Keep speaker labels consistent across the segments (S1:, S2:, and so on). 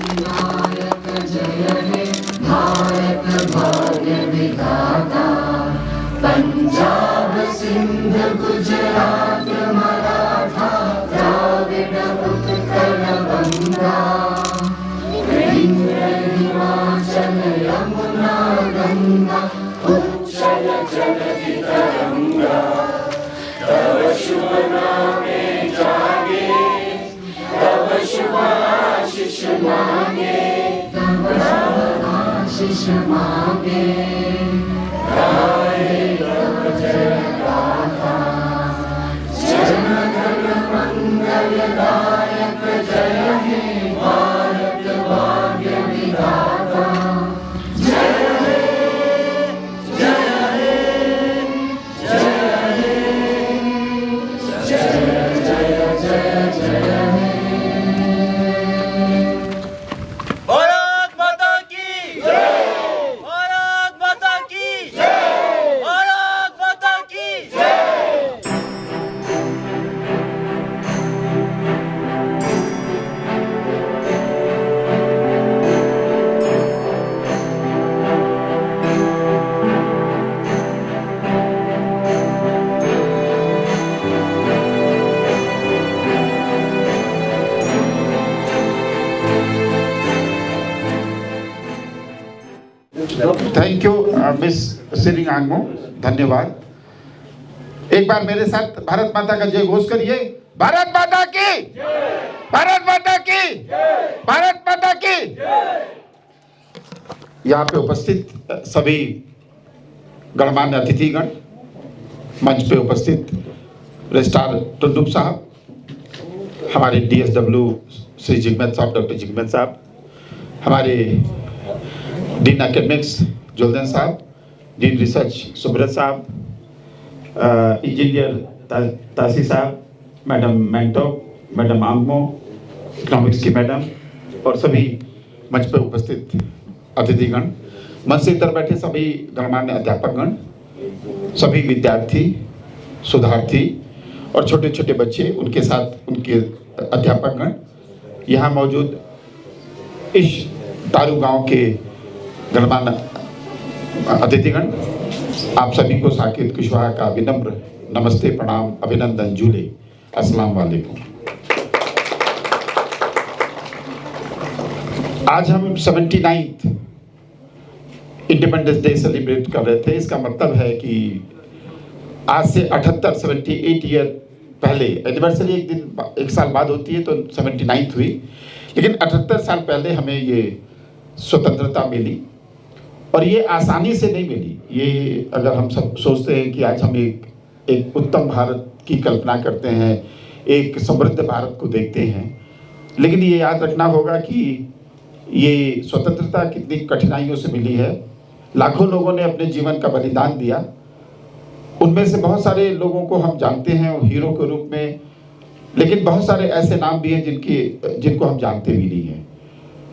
S1: नायक जय हे भारत भाग्य विधाता। पंजाब सिंध गुजरात मराठा द्राविड उत्कल गंगा। विंध्य हिमाचल यमुना गंगा उच्चल जलधि तरंगा। तव शुभ नामे जागे तव शुभ आशीष मांगे तव शुभ आशीष मांगे। गाए तव जय गाथा जन गण मंगल दायक जय हे भारत भाग्य विधाता। जय हे जय हे जय हे जय जय जय जय हे।
S2: भारत माता की जय। भारत माता की जय। भारत माता की जय।
S3: थैंक यू मिस सिरिंग आंगमो, धन्यवाद। एक बार मेरे साथ भारत माता का जय घोष करिए। भारत माता की भारत माता की भारत माता की। यहाँ पे उपस्थित सभी गणमान्य अतिथिगण, मंच पे उपस्थित रजिस्ट्रार टुंडुप साहब, हमारे DSW श्री जिगमेत साहब, डॉक्टर जिगमेत साहब, हमारे डीन एकेडमिक्स जोलदन साहब, डीन रिसर्च सुब्रत साहब, इंजीनियर तासी साहब, मैडम मैंटो, मैडम आंगमो, इकोनॉमिक्स की मैडम, और सभी मंच पर उपस्थित अतिथिगण, मंच से इधर बैठे सभी गणमान्य अध्यापकगण, सभी विद्यार्थी, शोधार्थी और छोटे छोटे बच्चे, उनके साथ उनके अध्यापकगण, यहाँ मौजूद इस तारू गांव के गणमान्य अतिथिगण, आप सभी को साकेत कुशवाहा का विनम्र नमस्ते, प्रणाम, अभिनंदन, जूले, अस्सलाम वालेकुम। आज हम 79th इंडिपेंडेंस डे सेलिब्रेट कर रहे थे। इसका मतलब है कि आज से 78 ईयर पहले, एनिवर्सरी एक साल बाद होती है तो 79th हुई, लेकिन 78 साल पहले हमें ये स्वतंत्रता मिली। और ये आसानी से नहीं मिली। ये अगर हम सब सोचते हैं कि आज हम एक उत्तम भारत की कल्पना करते हैं, एक समृद्ध भारत को देखते हैं, लेकिन ये याद रखना होगा कि ये स्वतंत्रता कितनी कठिनाइयों से मिली है। लाखों लोगों ने अपने जीवन का बलिदान दिया। उनमें से बहुत सारे लोगों को हम जानते हैं हीरो के रूप में, लेकिन बहुत सारे ऐसे नाम भी हैं जिनको हम जानते भी नहीं हैं।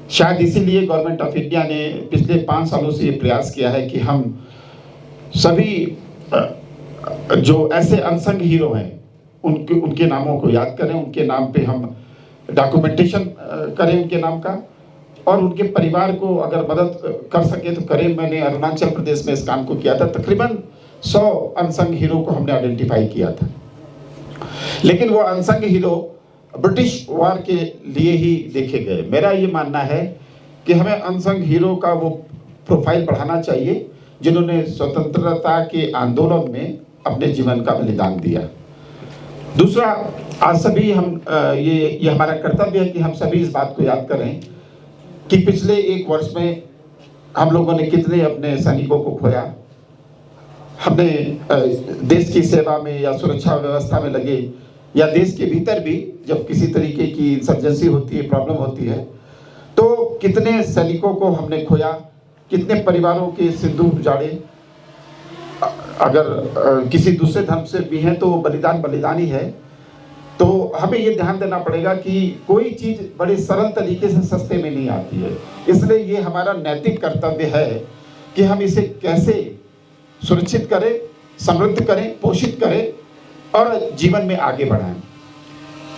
S3: शायद इसीलिए गवर्नमेंट ऑफ इंडिया ने पिछले 5 सालों से ये प्रयास किया है कि हम सभी जो ऐसे अनसंग हीरो हैं उनके नामों को याद करें, उनके नाम पे हम डॉक्यूमेंटेशन करें उनके नाम का, और उनके परिवार को अगर मदद कर सके तो करें। मैंने अरुणाचल प्रदेश में इस काम को किया था। तकरीबन 100 अनसंग हीरो को हमने आइडेंटिफाई किया था, लेकिन वो अनसंग हीरो ब्रिटिश वार के लिए ही देखे गए। मेरा ये मानना है कि हमें अनसंग हीरो का वो प्रोफाइल बढ़ाना चाहिए जिन्होंने स्वतंत्रता के आंदोलन में अपने जीवन का बलिदान दिया। दूसरा, आज सभी हम ये हमारा कर्तव्य है कि हम सभी इस बात को याद करें कि पिछले 1 वर्ष में हम लोगों ने कितने अपने सैनिकों को खोया। हमने देश की सेवा में या सुरक्षा व्यवस्था में लगे, या देश के भीतर भी जब किसी तरीके की इंसर्जेंसी होती है, प्रॉब्लम होती है, तो कितने सैनिकों को हमने खोया, कितने परिवारों के सिंदूर उजाड़े। अगर किसी दूसरे धर्म से भी हैं तो बलिदान ही है। तो हमें ये ध्यान देना पड़ेगा कि कोई चीज़ बड़े सरल तरीके से सस्ते में नहीं आती है। इसलिए ये हमारा नैतिक कर्तव्य है कि हम इसे कैसे सुरक्षित करें, समृद्ध करें, पोषित करें और जीवन में आगे बढ़ाएं।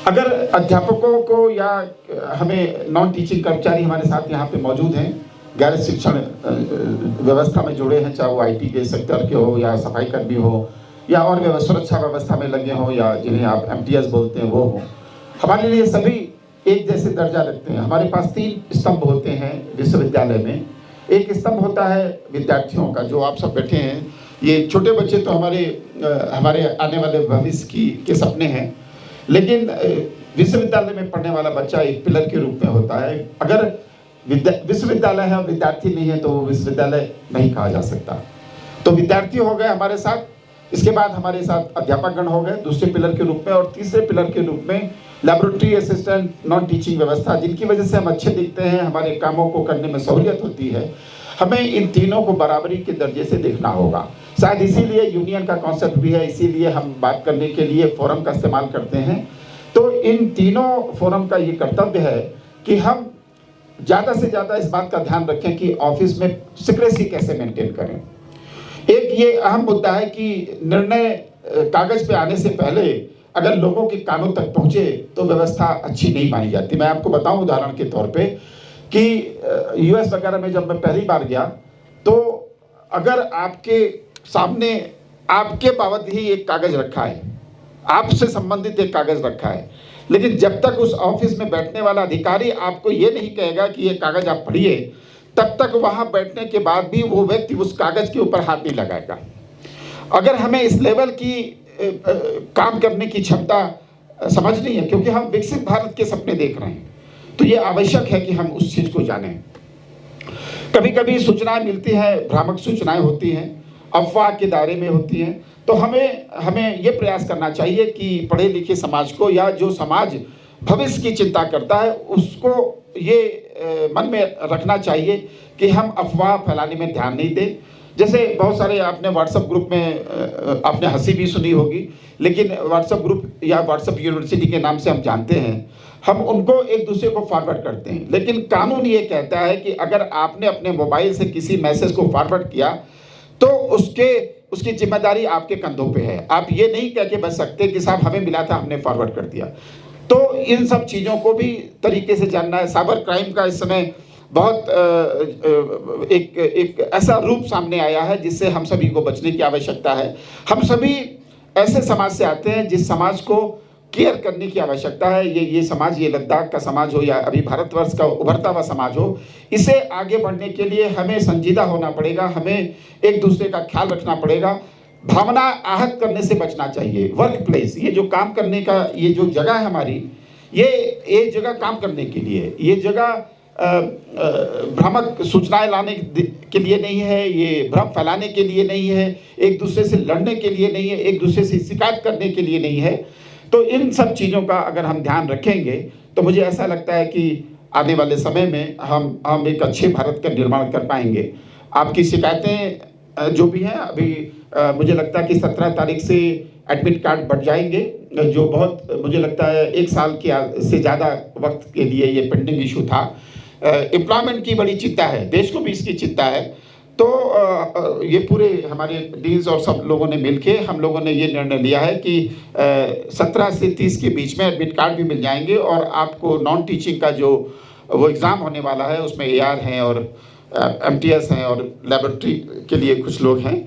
S3: अगर अध्यापकों को या हमें नॉन टीचिंग कर्मचारी हमारे साथ यहाँ पे मौजूद हैं, गैर शिक्षण व्यवस्था में जुड़े हैं, चाहे वो IT के सेक्टर के हो या सफाई कर्मी हो या और सुरक्षा व्यवस्था में लगे हों या जिन्हें आप MTS बोलते हैं वो हो, हमारे लिए सभी एक जैसे दर्जा रखते हैं। हमारे पास 3 स्तंभ होते हैं विश्वविद्यालय में। एक स्तंभ होता है विद्यार्थियों का, जो आप सब बैठे हैं। ये छोटे बच्चे तो हमारे आने वाले भविष्य के सपने हैं, लेकिन विश्वविद्यालय में पढ़ने वाला बच्चा एक पिलर के रूप में होता है। अगर विश्वविद्यालय है और विद्यार्थी नहीं है तो वो विश्वविद्यालय नहीं कहा जा सकता। तो विद्यार्थी हो गए हमारे साथ, इसके बाद हमारे साथ अध्यापकगण हो गए दूसरे पिलर के रूप में, और तीसरे पिलर के रूप में लैबोरेटरी असिस्टेंट, नॉन टीचिंग व्यवस्था, जिनकी वजह से हम अच्छे दिखते हैं, हमारे कामों को करने में सहूलियत होती है। हमें इन तीनों को बराबरी के दर्जे से देखना होगा। शायद इसीलिए यूनियन का कॉन्सेप्ट भी है, इसीलिए हम बात करने के लिए फोरम का इस्तेमाल करते हैं। तो इन तीनों फोरम का ये कर्तव्य है कि हम ज़्यादा से ज़्यादा इस बात का ध्यान रखें कि ऑफिस में सिक्रेसी कैसे मेंटेन करें। एक ये अहम मुद्दा है कि निर्णय कागज पे आने से पहले अगर लोगों के कानों तक पहुंचे तो व्यवस्था अच्छी नहीं मानी जाती। मैं आपको बताऊं उदाहरण के तौर पे कि US वगैरह में जब मैं पहली बार गया तो अगर आपके सामने आपके बाबत ही एक कागज रखा है, आपसे संबंधित एक कागज रखा है, लेकिन जब तक उस ऑफिस में बैठने वाला अधिकारी आपको ये नहीं कहेगा कि ये कागज आप पढ़िए, तब तक वहां बैठने के बाद भी वो व्यक्ति उस कागज के ऊपर हाथ नहीं लगाएगा। अगर हमें इस लेवल की काम करने की क्षमता समझनी है, क्योंकि हम विकसित भारत के सपने देख रहे हैं, तो ये आवश्यक है कि हम उस चीज को जानें। कभी कभी सूचनाएं मिलती हैं, भ्रामक सूचनाएं होती हैं, अफवाह के दायरे में होती हैं, तो हमें ये प्रयास करना चाहिए कि पढ़े लिखे समाज को, या जो समाज भविष्य की चिंता करता है, उसको ये मन में रखना चाहिए कि हम अफवाह फैलाने में ध्यान नहीं दें। जैसे बहुत सारे आपने व्हाट्सएप ग्रुप में आपने हंसी भी सुनी होगी, लेकिन व्हाट्सएप ग्रुप या व्हाट्सएप यूनिवर्सिटी के नाम से हम जानते हैं, हम उनको एक दूसरे को फॉरवर्ड करते हैं। लेकिन कानून ये कहता है कि अगर आपने अपने मोबाइल से किसी मैसेज को फॉरवर्ड किया तो उसकी जिम्मेदारी आपके कंधों पे है। आप ये नहीं कह के बच सकते कि साहब हमें मिला था, हमने फॉरवर्ड कर दिया। तो इन सब चीज़ों को भी तरीके से जानना है। साइबर क्राइम का इस समय बहुत एक ऐसा रूप सामने आया है जिससे हम सभी को बचने की आवश्यकता है। हम सभी ऐसे समाज से आते हैं जिस समाज को केयर करने की आवश्यकता है। ये समाज, ये लद्दाख का समाज हो या अभी भारतवर्ष का उभरता हुआ समाज हो, इसे आगे बढ़ने के लिए हमें संजीदा होना पड़ेगा, हमें एक दूसरे का ख्याल रखना पड़ेगा, भावना आहत करने से बचना चाहिए। वर्क प्लेस, ये जो काम करने का ये जो जगह है हमारी, ये जगह काम करने के लिए, ये जगह भ्रामक सूचनाएं लाने के लिए नहीं है, ये भ्रम फैलाने के लिए नहीं है, एक दूसरे से लड़ने के लिए नहीं है, एक दूसरे से शिकायत करने के लिए नहीं है। तो इन सब चीज़ों का अगर हम ध्यान रखेंगे तो मुझे ऐसा लगता है कि आने वाले समय में हम एक अच्छे भारत का निर्माण कर पाएंगे। आपकी शिकायतें जो भी हैं, अभी मुझे लगता है कि 17 तारीख से एडमिट कार्ड बढ़ जाएंगे, जो बहुत मुझे लगता है 1 साल से ज़्यादा वक्त के लिए ये पेंडिंग इशू था। एम्प्लॉयमेंट की बड़ी चिंता है, देश को भी इसकी चिंता है। तो ये पूरे हमारे डीन्स और सब लोगों ने मिलके हम लोगों ने ये निर्णय लिया है कि 17 से 30 के बीच में एडमिट कार्ड भी मिल जाएंगे, और आपको नॉन टीचिंग का जो वो एग्ज़ाम होने वाला है उसमें AR हैं और MTS हैं और लेबोरेटरी के लिए कुछ लोग हैं।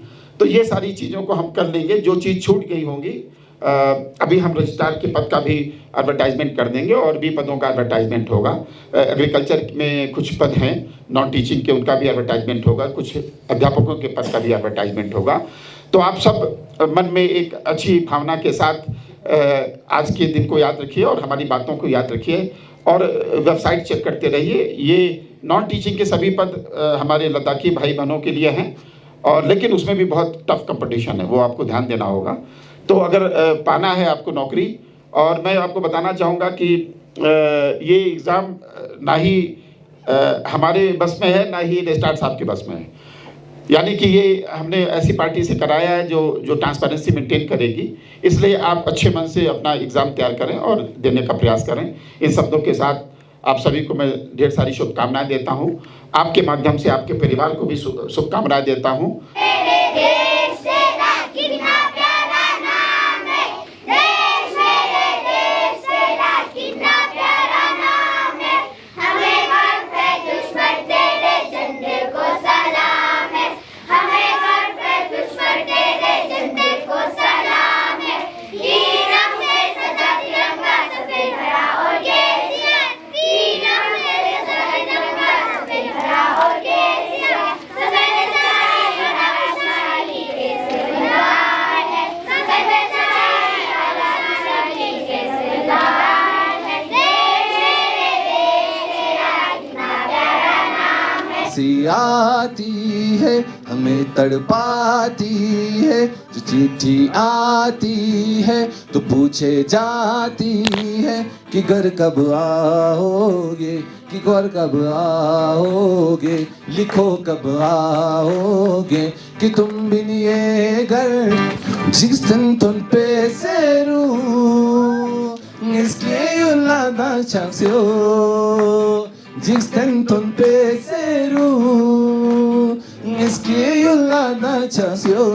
S3: तो ये सारी चीज़ों को हम कर लेंगे। जो चीज़ छूट गई होंगी, अभी हम रजिस्ट्रार के पद का भी एडवर्टाइजमेंट कर देंगे और भी पदों का एडवर्टाइजमेंट होगा। एग्रीकल्चर में कुछ पद हैं नॉन टीचिंग के, उनका भी एडवर्टाइजमेंट होगा, कुछ अध्यापकों के पद का भी एडवर्टाइजमेंट होगा। तो आप सब मन में एक अच्छी भावना के साथ आज के दिन को याद रखिए और हमारी बातों को याद रखिए, और वेबसाइट चेक करते रहिए। ये नॉन टीचिंग के सभी पद हमारे लद्दाखी भाई बहनों के लिए हैं, और लेकिन उसमें भी बहुत टफ कंपटीशन है, वो आपको ध्यान देना होगा। तो अगर पाना है आपको नौकरी, और मैं आपको बताना चाहूँगा कि ये एग्ज़ाम ना ही हमारे बस में है, ना ही रजिस्ट्रार साहब के बस में है। यानी कि ये हमने ऐसी पार्टी से कराया है जो ट्रांसपेरेंसी मेंटेन करेगी। इसलिए आप अच्छे मन से अपना एग्ज़ाम तैयार करें और देने का प्रयास करें। इन शब्दों के साथ आप सभी को मैं ढेर सारी शुभकामनाएं देता हूं। आपके माध्यम से आपके परिवार को भी शुभकामनाएं देता हूं।
S1: कितना प्यारा नाम है देश, मेरे देश तेरा
S4: सी आती है, हमें तड़पाती है। जो चिट्ठी आती है तो पूछे जाती है कि घर कब आओगे, कि घर कब आओगे, लिखो कब आओगे, कि तुम बिन ये घर जिस दिन तुम पे सेरू इसके युलादा चाक्सियो जिस दिन तुम पे सेरू इसके युलादा चाक्सियो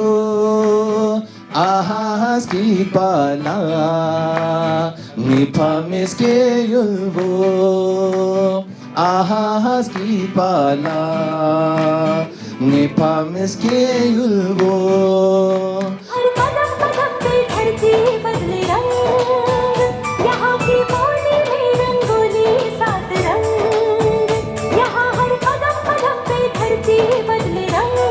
S4: ahas ki pala mi pamis ke yulvo ahas ki pala mi pamis ke yulvo
S1: हर कदम कदम पे धरती बदले रंग, यहाँ की बोली में रंगोली सात रंग। यहाँ हर कदम कदम पे धरती बदले रंग।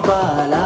S4: Bala